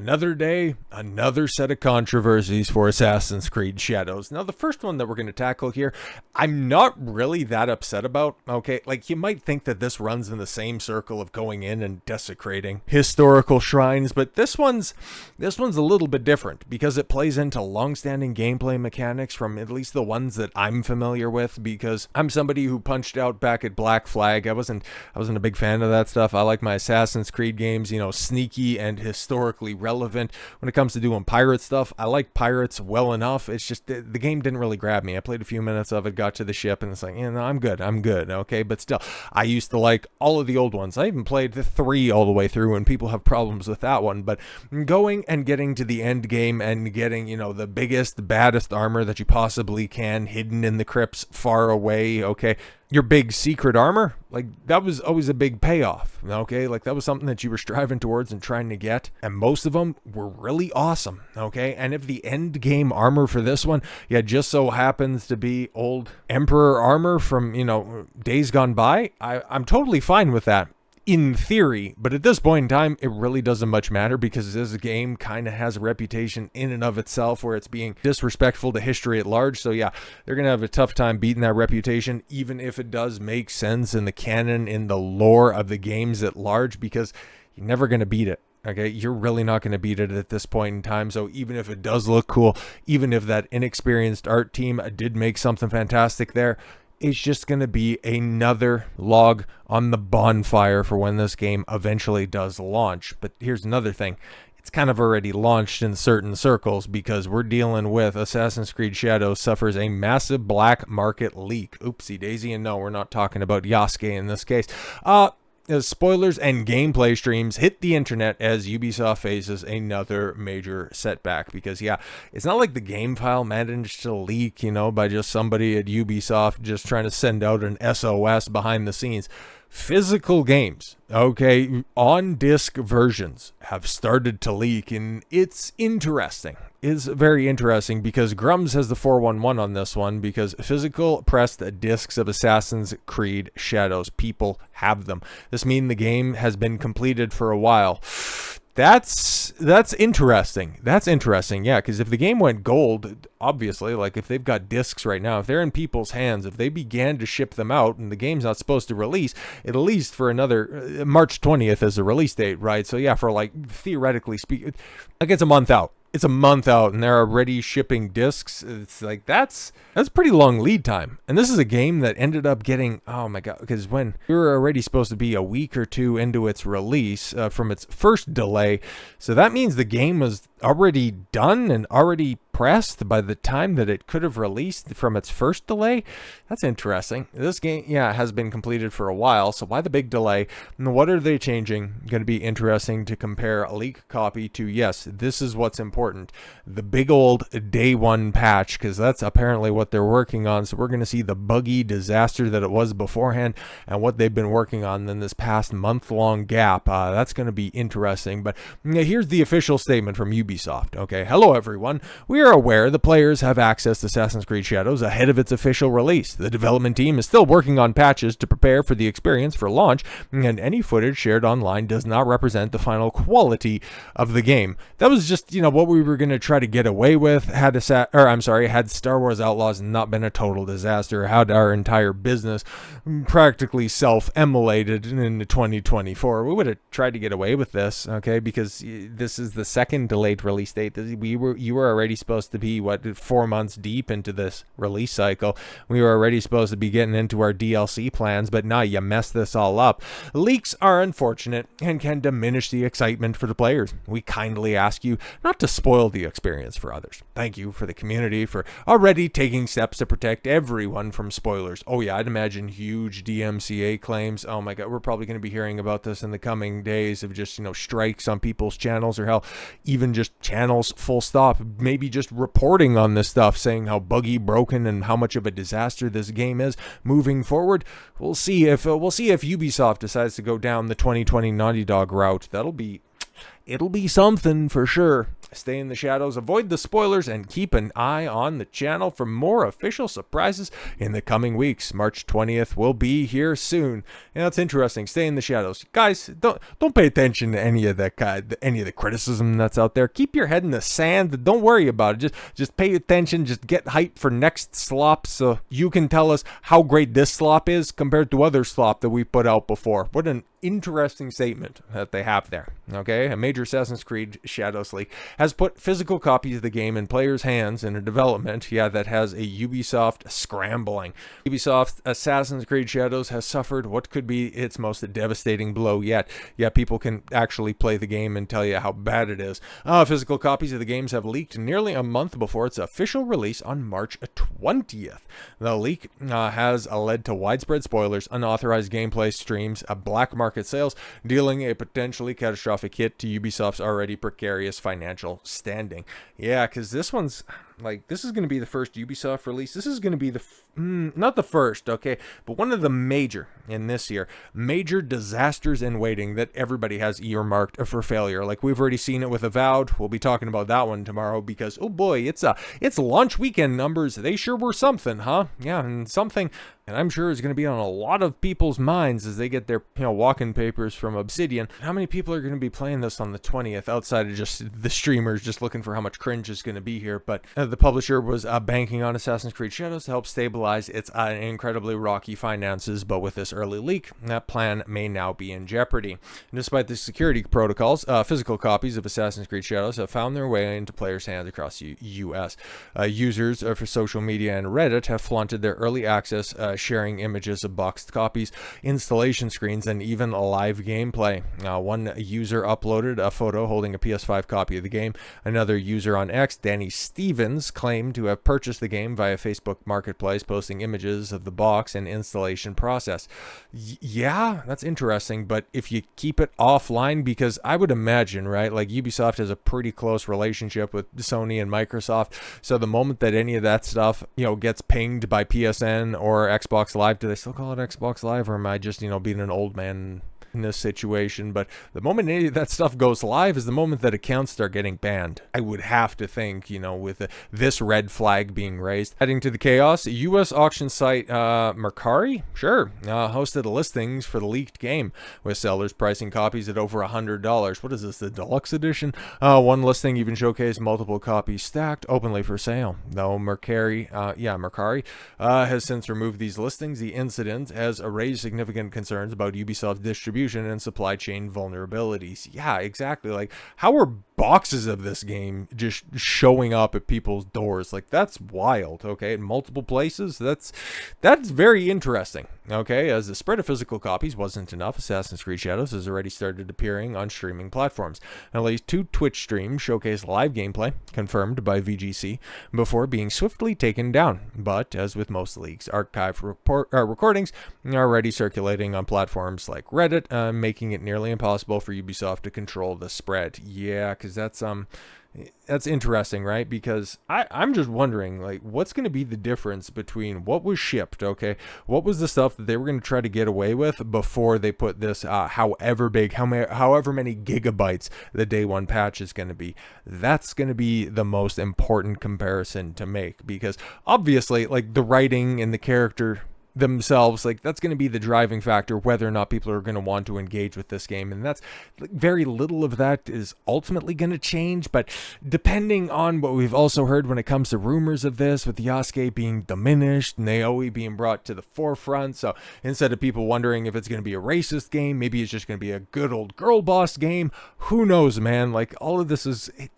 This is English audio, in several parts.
Another day, another set of controversies for Assassin's Creed Shadows. Now, the first one that we're going to tackle here, I'm not really that upset about, okay? Like, you might think that this runs in the same circle of going in and desecrating historical shrines, but this one's a little bit different because it plays into long-standing gameplay mechanics from at least the ones that I'm familiar with, because I'm somebody who punched out back at Black Flag. I wasn't a big fan of that stuff. I like my Assassin's Creed games, you know, sneaky and historically relevant. When it comes to doing pirate stuff, I like pirates well enough. It's just the game didn't really grab me. I played a few minutes of it, got to the ship, and it's like, no, I'm good, okay? But still, I used to like all of the old ones. I even played the 3 all the way through, and people have problems with that one. But going and getting to the end game and getting, you know, the biggest, baddest armor that you possibly can, hidden in the crypts far away, okay? Your big secret armor, like, that was always a big payoff, okay? Like, that was something that you were striving towards and trying to get, and most of them were really awesome, okay? And if the end game armor for this one, yeah, just so happens to be old Emperor armor from, you know, days gone by, I'm totally fine with that. In theory, but at this point in time, it really doesn't much matter because this game kind of has a reputation in and of itself where it's being disrespectful to history at large. So yeah, they're going to have a tough time beating that reputation, even if it does make sense in the canon, in the lore of the games at large, because you're never going to beat it. Okay, you're really not going to beat it at this point in time. So even if it does look cool, even if that inexperienced art team did make something fantastic there, it's just going to be another log on the bonfire for when this game eventually does launch. But here's another thing. It's kind of already launched in certain circles because we're dealing with Assassin's Creed Shadows suffers a massive black market leak. Oopsie daisy, and no, we're not talking about Yasuke in this case. Spoilers and gameplay streams hit the internet as Ubisoft faces another major setback, because yeah, it's not like the game file managed to leak, you know, by just somebody at Ubisoft just trying to send out an SOS behind the scenes. Physical games, okay, on disc versions have started to leak, and it's interesting. It's very interesting because Grums has the 411 on this one, because physical pressed discs of Assassin's Creed Shadows, people have them. This means the game has been completed for a while. That's interesting. That's interesting, yeah, because if the game went gold, obviously, like if they've got discs right now, if they're in people's hands, if they began to ship them out and the game's not supposed to release, at least for another March 20th as a release date, right? So yeah, for like theoretically speaking, like it's a month out. It's a month out and they're already shipping discs. It's like that's pretty long lead time. And this is a game that ended up getting, oh my god, because when we were already supposed to be a week or two into its release from its first delay, so that means the game was already done and already pressed by the time that it could have released from its first delay. That's interesting. This game, yeah, has been completed for a while, so why the big delay? And what are they changing? Going to be interesting to compare a leak copy to, yes, this is what's important, the big old day one patch, because that's apparently what they're working on. So we're going to see the buggy disaster that it was beforehand and what they've been working on in this past month-long gap. That's going to be interesting. But here's the official statement from Ubisoft. Okay, hello everyone. We are aware the players have accessed Assassin's Creed Shadows ahead of its official release. The development team is still working on patches to prepare for the experience for launch, and any footage shared online does not represent the final quality of the game. That was just, you know, what we were going to try to get away with had Star Wars Outlaws not been a total disaster, had our entire business practically self-immolated in 2024. We would have tried to get away with this, okay, because this is the second delayed release date. You were already supposed to be 4 months deep into this release cycle. We were already supposed to be getting into our DLC plans, but now you messed this all up. Leaks are unfortunate and can diminish the excitement for the players. We kindly ask you not to spoil the experience for others. Thank you for the community for already taking steps to protect everyone from spoilers. Oh yeah, I'd imagine huge DMCA claims. Oh my god, we're probably going to be hearing about this in the coming days of just, you know, strikes on people's channels, or hell, even just channels full stop, maybe just reporting on this stuff, saying how buggy, broken, and how much of a disaster this game is moving forward. We'll see if Ubisoft decides to go down the 2020 Naughty Dog route. It'll be something for sure. Stay in the shadows, avoid the spoilers, and keep an eye on the channel for more official surprises in the coming weeks. March 20th will be here soon. And that's interesting. Stay in the shadows. Guys, don't pay attention to any of the criticism that's out there. Keep your head in the sand. Don't worry about it. Just pay attention. Just get hyped for next slop so you can tell us how great this slop is compared to other slop that we put out before. What an interesting statement that they have there. Okay, a major Assassin's Creed Shadows leak has put physical copies of the game in players' hands in a development, that has a Ubisoft scrambling. Ubisoft Assassin's Creed Shadows has suffered what could be its most devastating blow yet. Yeah, people can actually play the game and tell you how bad it is. Physical copies of the games have leaked nearly a month before its official release on March 20th. The leak has led to widespread spoilers, unauthorized gameplay streams, black market sales, dealing a potentially catastrophic hit to Ubisoft's already precarious financial standing. Yeah, because this one's this is going to be the first Ubisoft release. This is going to be not the first, okay, but one of the major disasters in waiting that everybody has earmarked for failure. Like, we've already seen it with Avowed. We'll be talking about that one tomorrow because, oh boy, it's launch weekend numbers. They sure were something, huh? Yeah, and something, and I'm sure is going to be on a lot of people's minds as they get their walk-in papers from Obsidian. How many people are going to be playing this on the 20th outside of just the streamers just looking for how much cringe is going to be here? But the publisher was banking on Assassin's Creed Shadows to help stabilize its incredibly rocky finances, but with this early leak, that plan may now be in jeopardy. And despite the security protocols, physical copies of Assassin's Creed Shadows have found their way into players' hands across the U.S. Users for social media and Reddit have flaunted their early access, sharing images of boxed copies, installation screens, and even live gameplay. One user uploaded a photo holding a PS5 copy of the game. Another user on X, Danny Stevens, claimed to have purchased the game via Facebook Marketplace, posting images of the box and installation process. Yeah, that's interesting, but if you keep it offline, because I would imagine, right, like Ubisoft has a pretty close relationship with Sony and Microsoft, so the moment that any of that stuff, gets pinged by PSN or Xbox Live, do they still call it Xbox Live, or am I just, being an old man in this situation? But the moment any of that stuff goes live is the moment that accounts start getting banned. I would have to think, with this red flag being raised. Heading to the chaos, U.S. auction site Mercari, hosted listings for the leaked game, with sellers pricing copies at over $100. What is this, the deluxe edition? One listing even showcased multiple copies stacked openly for sale. Though Mercari has since removed these listings, the incident has raised significant concerns about Ubisoft's distribution and supply chain vulnerabilities. Yeah, exactly. Like, how are boxes of this game just showing up at people's doors? Like, that's wild. Okay, in multiple places. That's very interesting. Okay, as the spread of physical copies wasn't enough, Assassin's Creed Shadows has already started appearing on streaming platforms. At least 2 Twitch streams showcase live gameplay, confirmed by VGC, before being swiftly taken down. But, as with most leaks, archive recordings are already circulating on platforms like Reddit, making it nearly impossible for Ubisoft to control the spread. Yeah, because that's interesting, right? Because I'm just wondering, like, what's going to be the difference between what was shipped, okay? What was the stuff that they were going to try to get away with before they put this, however big, however many gigabytes the day one patch is going to be? That's going to be the most important comparison to make, because obviously, like, the writing and the character themselves, like, that's going to be the driving factor whether or not people are going to want to engage with this game, and that's very little of that is ultimately going to change. But depending on what we've also heard when it comes to rumors of this, with Yasuke being diminished and Aoi being brought to the forefront, so instead of people wondering if it's going to be a racist game, maybe it's just going to be a good old girl boss game. Who knows, man? Like, all of this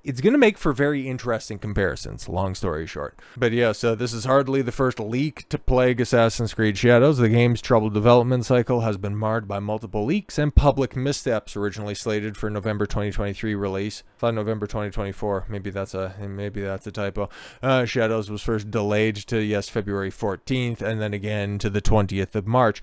it's going to make for very interesting comparisons, long story short. But yeah, so this is hardly the first leak to plague Assassin's Creed Shadows. The game's troubled development cycle has been marred by multiple leaks and public missteps. Originally slated for November 2023 release, I thought November 2024. Maybe that's a typo. Shadows was first delayed to February 14th, and then again to the 20th of March.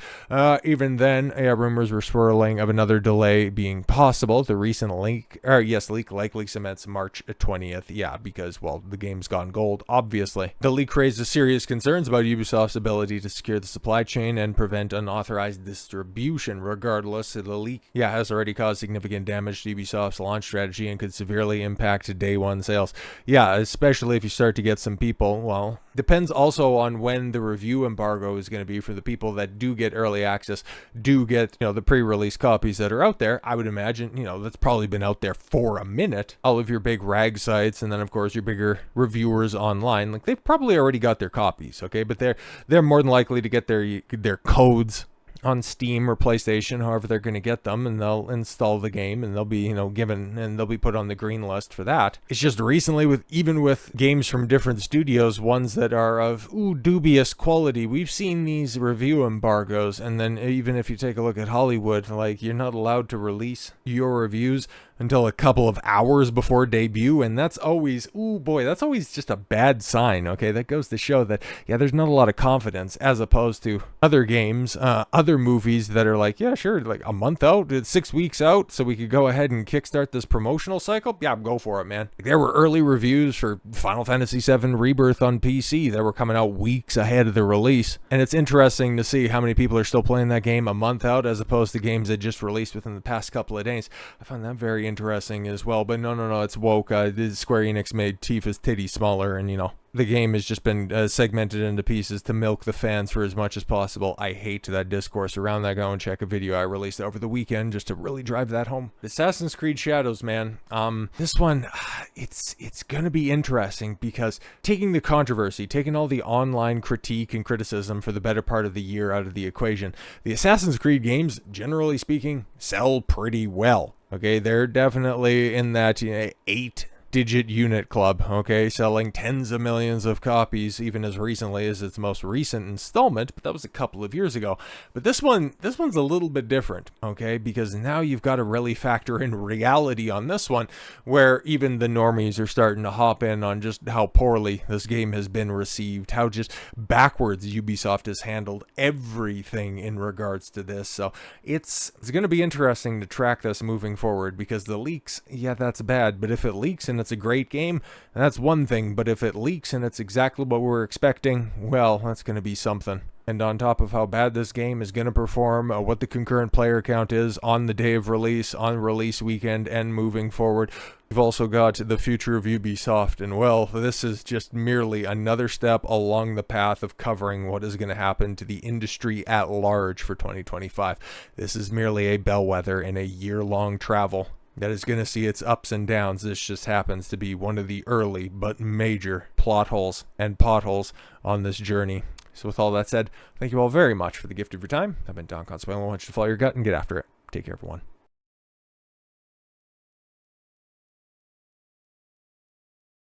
Even then, rumors were swirling of another delay being possible. The recent leak likely cements March 20th. Yeah, because, well, the game's gone gold, obviously. The leak raises serious concerns about Ubisoft's ability to secure the supply chain and prevent unauthorized distribution. Regardless, the leak, has already caused significant damage to Ubisoft's launch strategy and could severely impact day one sales. Yeah, especially if you start to get some people, well, depends also on when the review embargo is going to be for the people that do get early access, do get, the pre-release copies that are out there. I would imagine, that's probably been out there for a minute. All of your big rag sites, and then of course your bigger reviewers online, like they've probably already got their copies, okay? But they're more than likely to get their codes on Steam or PlayStation, however they're going to get them, and they'll install the game, and they'll be, given, and they'll be put on the green list for that. It's just recently, even with games from different studios, ones that are of dubious quality, we've seen these review embargoes, and then even if you take a look at Hollywood, like, you're not allowed to release your reviews until a couple of hours before debut, and that's always, that's always just a bad sign, okay? That goes to show that, there's not a lot of confidence, as opposed to other games, other movies that are like, sure, like a month out, 6 weeks out, so we could go ahead and kickstart this promotional cycle. Yeah, go for it, man. Like, there were early reviews for Final Fantasy VII Rebirth on PC that were coming out weeks ahead of the release, and it's interesting to see how many people are still playing that game a month out, as opposed to games that just released within the past couple of days. I found that very interesting as well, but no, it's woke. Square Enix made Tifa's titty smaller, and the game has just been segmented into pieces to milk the fans for as much as possible. I hate that discourse around that. Go and check a video I released over the weekend just to really drive that home. Assassin's Creed Shadows, man. This one, it's gonna be interesting because taking the controversy, taking all the online critique and criticism for the better part of the year out of the equation, the Assassin's Creed games, generally speaking, sell pretty well. Okay, they're definitely in that 8-digit unit club, okay, selling tens of millions of copies, even as recently as its most recent installment, but that was a couple of years ago. But this one's a little bit different, okay, because now you've got to really factor in reality on this one, where even the normies are starting to hop in on just how poorly this game has been received, how just backwards Ubisoft has handled everything in regards to this. So it's going to be interesting to track this moving forward, because the leaks, that's bad, but if it leaks and it's a great game, that's one thing, but if it leaks and it's exactly what we're expecting, well, that's going to be something. And on top of how bad this game is going to perform, what the concurrent player count is on the day of release, on release weekend, and moving forward, we've also got the future of Ubisoft, and well, this is just merely another step along the path of covering what is going to happen to the industry at large for 2025. This is merely a bellwether in a year-long travel that is going to see its ups and downs. This just happens to be one of the early but major plot holes and potholes on this journey. So with all that said, thank you all very much for the gift of your time. I've been Don Consuelo. I want you to follow your gut and get after it. Take care, everyone.